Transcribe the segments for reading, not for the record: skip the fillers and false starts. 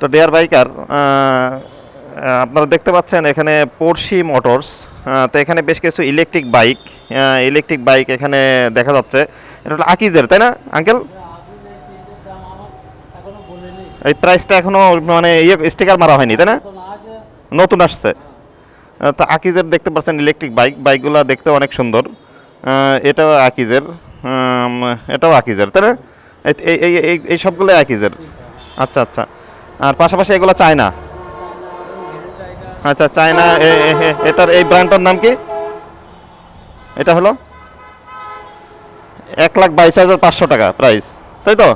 তো deer biker, আপনারা দেখতে পাচ্ছেন এখানে পোর্শি মোটরস। তো এখানে বেশ কিছু ইলেকট্রিক বাইক এখানে দেখা যাচ্ছে। এটা হলো আকিজের, তাই না আঙ্কেল? এই প্রাইসটা এখনো মানে স্টিকার মারা হয়নি, তাই না? নতুন আসছে। তো আকিজের দেখতে পাচ্ছেন ইলেকট্রিক বাইকগুলো দেখতে অনেক সুন্দর। এটাও আকিজের, এটাও আকিজের, তাই না? এই এই এই এই সবগুলো আকিজের। আচ্ছা আচ্ছা। আর পাশাপাশি এগুলো চায়না। আচ্ছা চায়না। এটার এই ব্র্যান্ডটার নাম কি? এটা হলো 1,22,500 টাকা প্রাইস, তাই তো?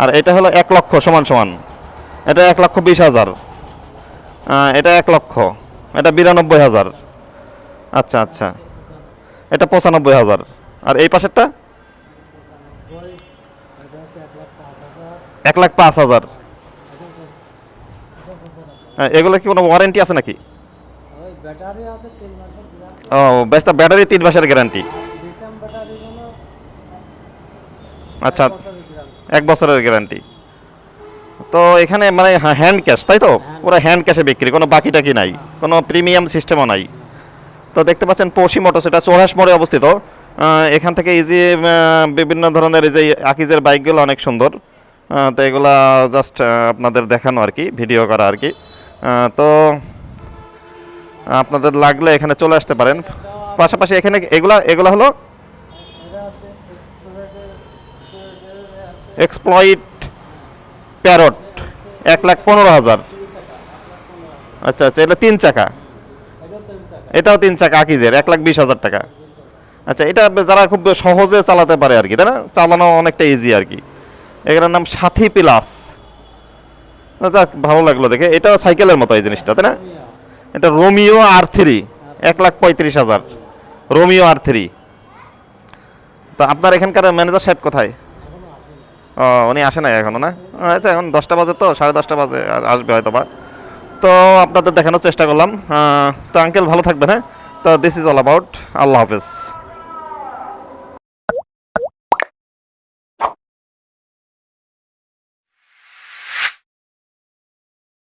আর এটা হলো 1,00,000 সমান সমান। এটা 1,20,000, এটা 1,00,000, এটা 92,000। আচ্ছা আচ্ছা, এটা 95,000। আর এই পাশেরটা 1,05,000। এগুলো কি কোনো ওয়ারেন্টি আছে নাকি? ও, ব্যাটারি 3 মাসের গ্যারান্টি। আচ্ছা, 1 বছরের গ্যারান্টি। তো এখানে মানে হ্যান্ড ক্যাশ, তাই তো? পুরো হ্যান্ড ক্যাশে বিক্রি, কোনো বাকি টাকি নাই, কোনো প্রিমিয়াম সিস্টেমও নাই। তো দেখতে পাচ্ছেন পোর্শি মোটরস, এটা চৌরাশ মোড়ে অবস্থিত। এখান থেকে ইজি বিভিন্ন ধরনের এই যে আকিজের বাইকগুলো অনেক সুন্দর। তো এগুলা জাস্ট আপনাদের দেখানো আর কি, ভিডিও করা আর কি। তো আপনাদের লাগলে এখানে চলে আসতে পারেন। পাশাপাশি এখানে এগুলা হলো এক্সপ্লয়েড প্যারট, 1,15,000। আচ্ছা আচ্ছা, এটা 3 চাকা। এটাও 3 চাকা আকিজের, 1,20,000 টাকা। আচ্ছা, এটা যারা খুব সহজে চালাতে পারে আর কি, তাই না? চালানো অনেকটা ইজি আর কি। এটার নাম সাথী প্লাস। যাক, ভালো লাগলো দেখে। এটা সাইকেলের মতো এই জিনিসটা, তাই না? এটা রোমিও R3, 1,35,000। Romeo R3। তো আপনার এখানকার ম্যানেজার সাহেব কোথায়? ও, উনি আসে নাই এখনো, না? আচ্ছা, এখন 10টা বাজে, তো 10:30 বাজে আসবে হয়তো বা। তো আপনাদের দেখানোর চেষ্টা করলাম। তো আঙ্কেল ভালো থাকবেন, হ্যাঁ? তো দিস ইজ অল অ্যাবাউট। আল্লাহ হাফেজ।